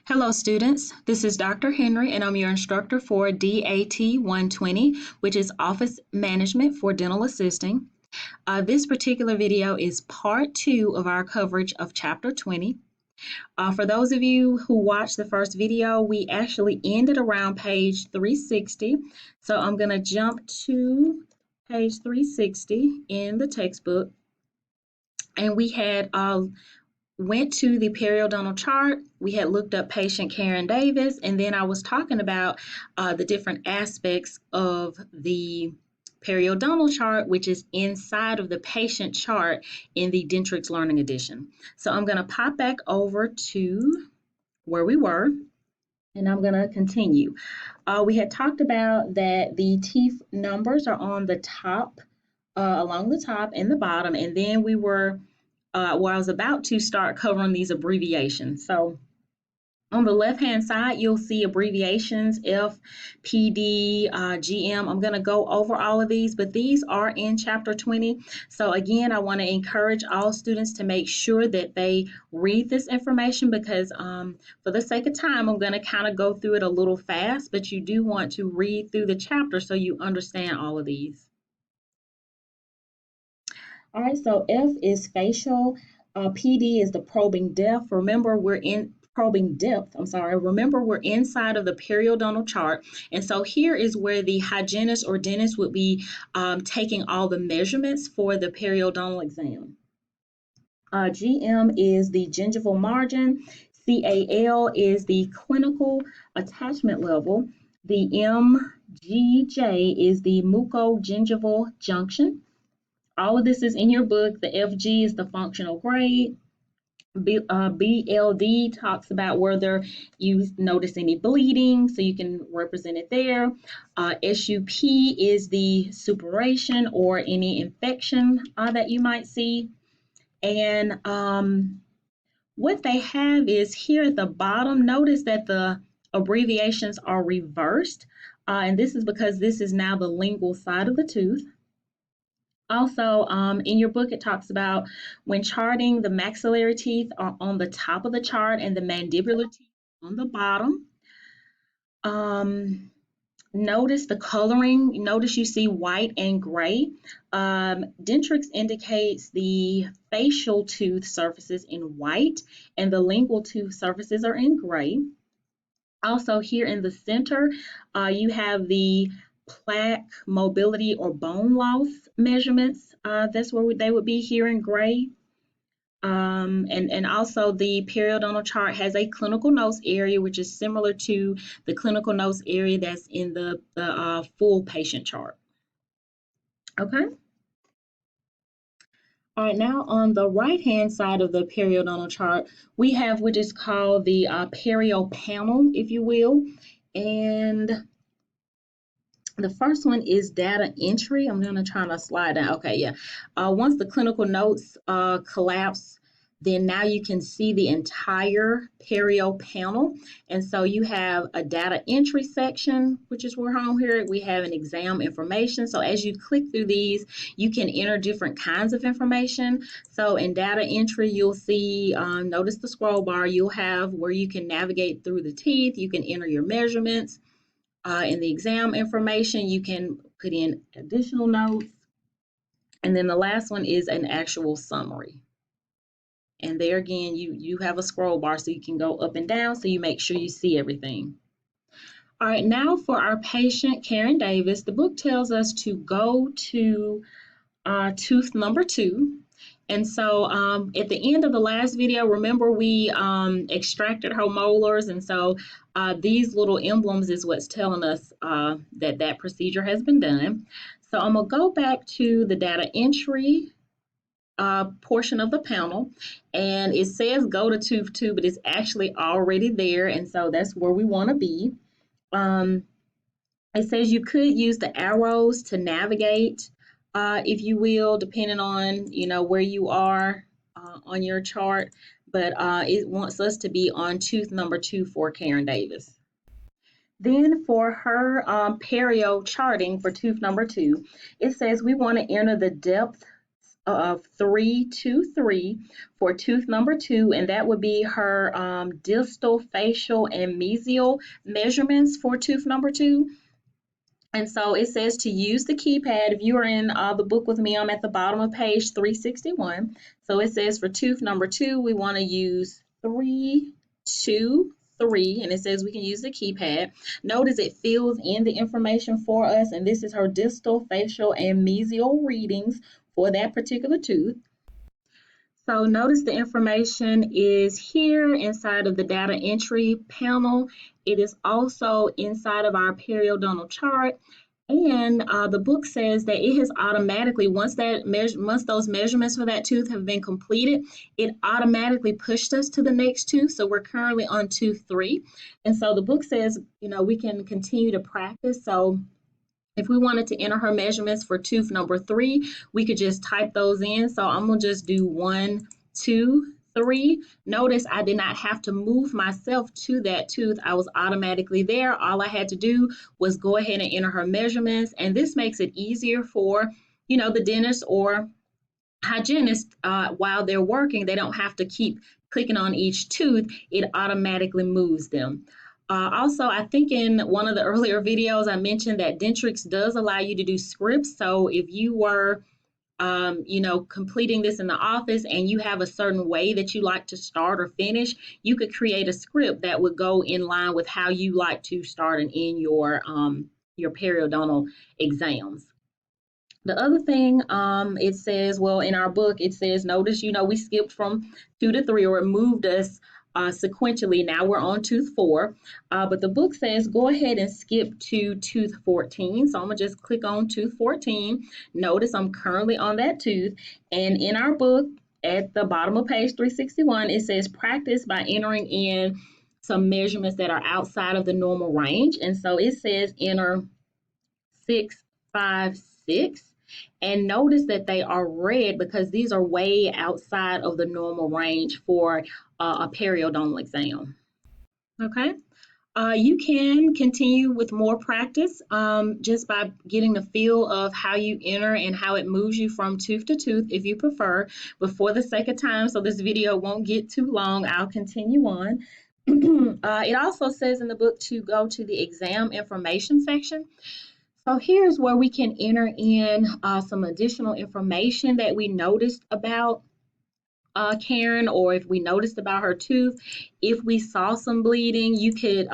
Hello students, this is Dr. Henry and I'm your instructor for DAT 120, which is Office Management for Dental Assisting. This particular video is part 2 of our coverage of Chapter 20. For those of you who watched the first video, we actually ended around page 360. So I'm going to jump to page 360 in the textbook. And we had went to the periodontal chart. We had looked up patient Karen Davis, and then I was talking about the different aspects of the periodontal chart, which is inside of the patient chart in the Dentrix Learning Edition. So I'm going to pop back over to where we were, and I'm going to continue. We had talked about that the teeth numbers are on the top, along the top and the bottom, and then we were I was about to start covering these abbreviations. So on the left-hand side, you'll see abbreviations, F, PD, GM. I'm going to go over all of these, but these are in Chapter 20. So again, I want to encourage all students to make sure that they read this information because for the sake of time, I'm going to kind of go through it a little fast, but you do want to read through the chapter so you understand all of these. All right, so F is facial. PD is the probing depth. Remember, we're in probing depth. Remember, we're inside of the periodontal chart. And so here is where the hygienist or dentist would be taking all the measurements for the periodontal exam. GM is the gingival margin. CAL is the clinical attachment level. The MGJ is the mucogingival junction. All of this is in your book. The FG is the functional grade. BLD talks about whether you notice any bleeding, so you can represent it there. SUP is the suppuration or any infection that you might see. And what they have is here at the bottom, notice that the abbreviations are reversed. And this is because this is now the lingual side of the tooth. Also, in your book, it talks about when charting, the maxillary teeth are on the top of the chart and the mandibular teeth on the bottom. Notice the coloring. Notice you see white and gray. Dentrix indicates the facial tooth surfaces in white and the lingual tooth surfaces are in gray. Also, here in the center, you have the plaque mobility or bone loss measurements. That's where they would be here in gray. And also the periodontal chart has a clinical notes area, which is similar to the clinical notes area that's in the full patient chart. Okay. All right, now on the right-hand side of the periodontal chart, we have what is called the perio panel, if you will. And the first one is data entry. I'm going to try to slide down. Okay, yeah. Once the clinical notes collapse, then now you can see the entire perio panel. And so you have a data entry section, which is where on here we have an exam information. So as you click through these, you can enter different kinds of information. So in data entry, you'll see, notice the scroll bar, you'll have where you can navigate through the teeth. You can enter your measurements. In the exam information, you can put in additional notes. And then the last one is an actual summary. And there again, you have a scroll bar so you can go up and down so you make sure you see everything. All right, now for our patient, Karen Davis, the book tells us to go to tooth number 2. And so at the end of the last video, remember we extracted her molars. And so these little emblems is what's telling us that procedure has been done. So I'm going to go back to the data entry portion of the panel. And it says go to tooth 2, but it's actually already there. And so that's where we want to be. It says you could use the arrows to navigate, if you will, depending on, where you are on your chart. But it wants us to be on tooth number 2 for Karen Davis. Then for her perio charting for tooth number 2, it says we want to enter the depth of 323 for tooth number 2, and that would be her distal, facial, and mesial measurements for tooth number 2. And so it says to use the keypad. If you are in the book with me, I'm at the bottom of page 361. So it says for tooth number 2, we want to use 3, 2, 3, and it says we can use the keypad. Notice it fills in the information for us, and this is her distal, facial, and mesial readings for that particular tooth. So notice the information is here inside of the data entry panel. It is also inside of our periodontal chart. And the book says that it has automatically, once those measurements for that tooth have been completed, it automatically pushed us to the next tooth. So we're currently on tooth 3. And so the book says, we can continue to practice. So if we wanted to enter her measurements for tooth number 3, we could just type those in. So I'm going to just do 1, 2, 3. Notice I did not have to move myself to that tooth. I was automatically there. All I had to do was go ahead and enter her measurements. And this makes it easier for, the dentist or hygienist while they're working. They don't have to keep clicking on each tooth. It automatically moves them. Also, I think in one of the earlier videos, I mentioned that Dentrix does allow you to do scripts. So if you were, completing this in the office and you have a certain way that you like to start or finish, you could create a script that would go in line with how you like to start and end your periodontal exams. The other thing it says, well, in our book, it says, notice, we skipped from 2 to 3, or it moved us sequentially. Now we're on tooth 4. But the book says, go ahead and skip to tooth 14. So I'm going to just click on tooth 14. Notice I'm currently on that tooth. And in our book, at the bottom of page 361, it says, practice by entering in some measurements that are outside of the normal range. And so it says enter 6, 5, 6. And notice that they are red because these are way outside of the normal range for a periodontal exam. Okay. You can continue with more practice just by getting the feel of how you enter and how it moves you from tooth to tooth if you prefer. But for the sake of time, so this video won't get too long, I'll continue on. It also says in the book to go to the exam information section. So here's where we can enter in some additional information that we noticed about Karen, or if we noticed about her tooth. If we saw some bleeding, you could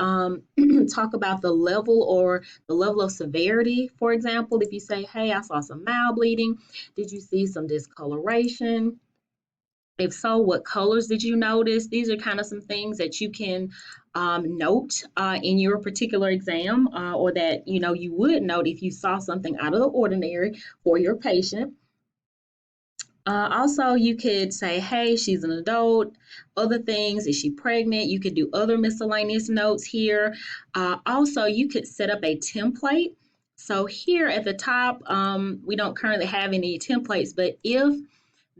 talk about the level of severity. For example, if you say, hey, I saw some mild bleeding. Did you see some discoloration? If so, what colors did you notice? These are kind of some things that you can note in your particular exam, or that you would note if you saw something out of the ordinary for your patient. Also, you could say, hey, she's an adult. Other things, is she pregnant? You could do other miscellaneous notes here. Also, you could set up a template. So here at the top, we don't currently have any templates, but if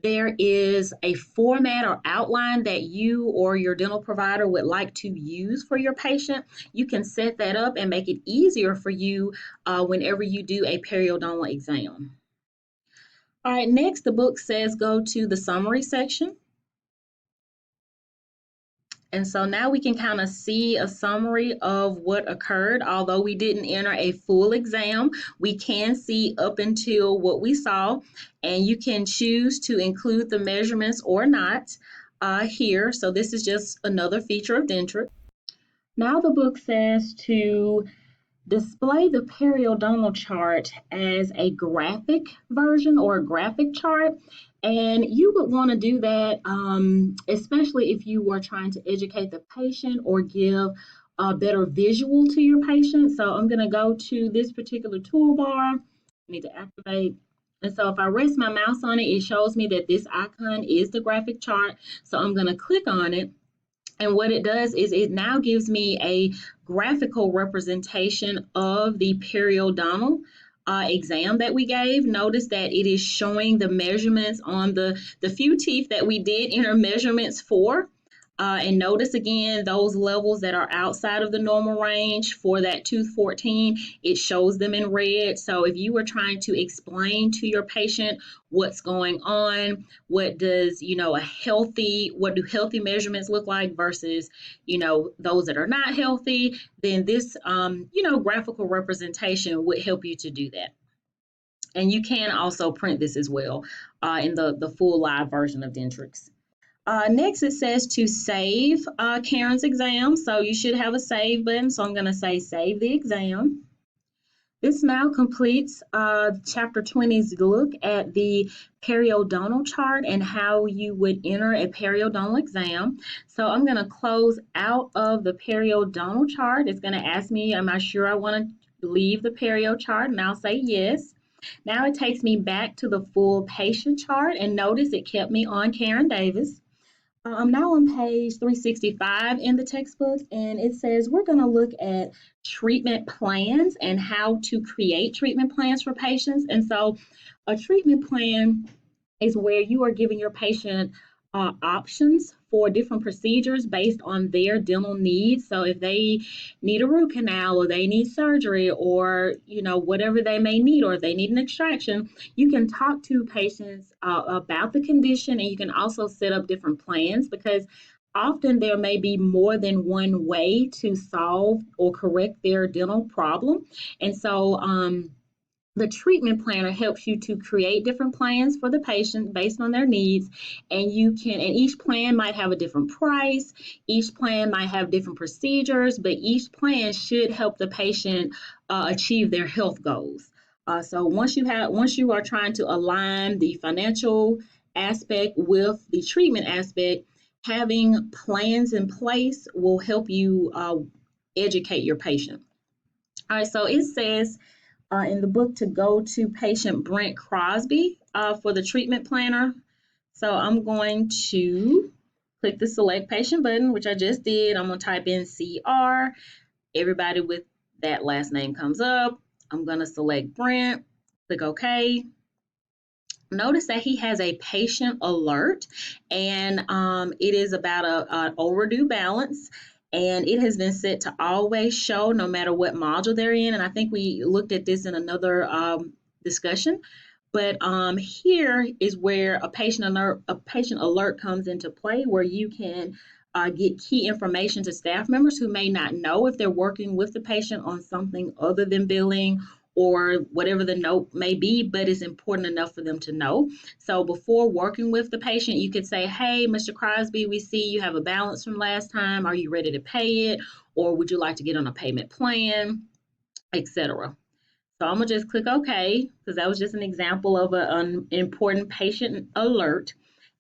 there is a format or outline that you or your dental provider would like to use for your patient, you can set that up and make it easier for you whenever you do a periodontal exam. All right, next the book says go to the summary section. And so now we can kind of see a summary of what occurred. Although we didn't enter a full exam, we can see up until what we saw, and you can choose to include the measurements or not here. So this is just another feature of Dentrix. Now the book says to display the periodontal chart as a graphic version or a graphic chart. And you would want to do that, especially if you were trying to educate the patient or give a better visual to your patient. So I'm going to go to this particular toolbar. I need to activate. And so if I rest my mouse on it, it shows me that this icon is the graphic chart. So I'm going to click on it. And what it does is it now gives me a graphical representation of the periodontal exam that we gave. Notice that it is showing the measurements on the few teeth that we did enter measurements for. And notice again those levels that are outside of the normal range for that tooth 14, it shows them in red. So if you were trying to explain to your patient what's going on, what does, what do healthy measurements look like versus, those that are not healthy, then this, graphical representation would help you to do that. And you can also print this as well in the full live version of Dentrix. Next, it says to save Karen's exam. So you should have a save button. So I'm going to say save the exam. This now completes Chapter 20's look at the periodontal chart and how you would enter a periodontal exam. So I'm going to close out of the periodontal chart. It's going to ask me, am I sure I want to leave the perio chart? And I'll say yes. Now it takes me back to the full patient chart, and notice it kept me on Karen Davis. I'm now on page 365 in the textbook, and it says we're going to look at treatment plans and how to create treatment plans for patients. And so a treatment plan is where you are giving your patient options for different procedures based on their dental needs. So if they need a root canal or they need surgery or, whatever they may need, or if they need an extraction, you can talk to patients about the condition, and you can also set up different plans, because often there may be more than one way to solve or correct their dental problem. And so, the treatment planner helps you to create different plans for the patient based on their needs, and each plan might have a different price, each plan might have different procedures, but each plan should help the patient achieve their health goals. So once you are trying to align the financial aspect with the treatment aspect, having plans in place will help you educate your patient. All right, so it says in the book to go to patient Brent Crosby for the treatment planner. So I'm going to click the select patient button, which I just did. I'm going to type in CR. Everybody with that last name comes up. I'm going to select Brent, click OK. Notice that he has a patient alert, and it is about an overdue balance, and it has been set to always show no matter what module they're in. And I think we looked at this in another discussion, but here is where a patient alert comes into play, where you can get key information to staff members who may not know if they're working with the patient on something other than billing or whatever the note may be, but it's important enough for them to know. So before working with the patient, you could say, hey, Mr. Crosby, we see you have a balance from last time. Are you ready to pay it? Or would you like to get on a payment plan, etc.? So I'm gonna just click OK, because that was just an example of an important patient alert.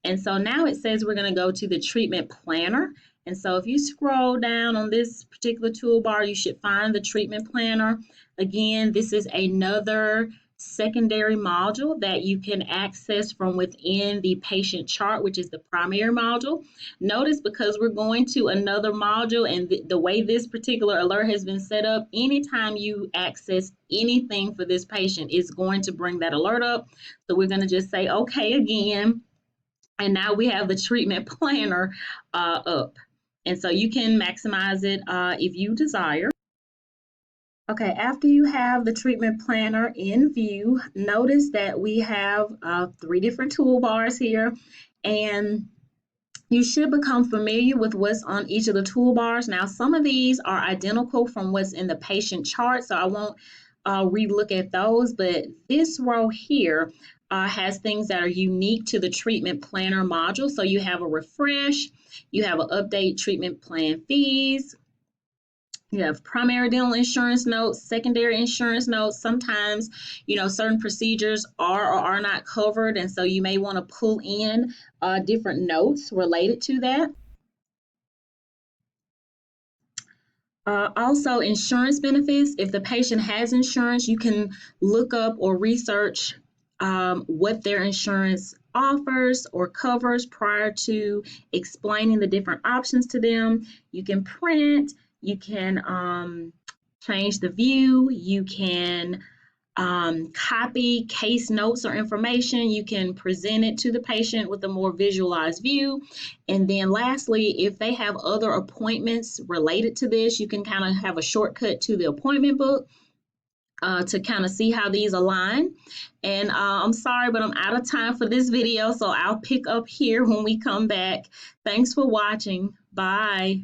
And so now it says we're gonna go to the treatment planner. And so if you scroll down on this particular toolbar, you should find the treatment planner. Again, this is another secondary module that you can access from within the patient chart, which is the primary module. Notice, because we're going to another module, and the way this particular alert has been set up, anytime you access anything for this patient, it's going to bring that alert up. So we're going to just say okay again, and now we have the treatment planner up. And so you can maximize it if you desire. Okay, after you have the treatment planner in view, notice that we have 3 different toolbars here, and you should become familiar with what's on each of the toolbars. Now, some of these are identical from what's in the patient chart, so I won't relook at those, but this row here has things that are unique to the treatment planner module. So you have a refresh, you have an update treatment plan fees, you have primary dental insurance notes, secondary insurance notes. Sometimes, certain procedures are or are not covered, and so you may want to pull in different notes related to that. Also, insurance benefits. If the patient has insurance, you can look up or research what their insurance offers or covers prior to explaining the different options to them. You can print, you can change the view, you can copy case notes or information. You can present it to the patient with a more visualized view. And then lastly, if they have other appointments related to this, you can kind of have a shortcut to the appointment book to kind of see how these align. And I'm sorry, but I'm out of time for this video, so I'll pick up here when we come back. Thanks for watching. Bye.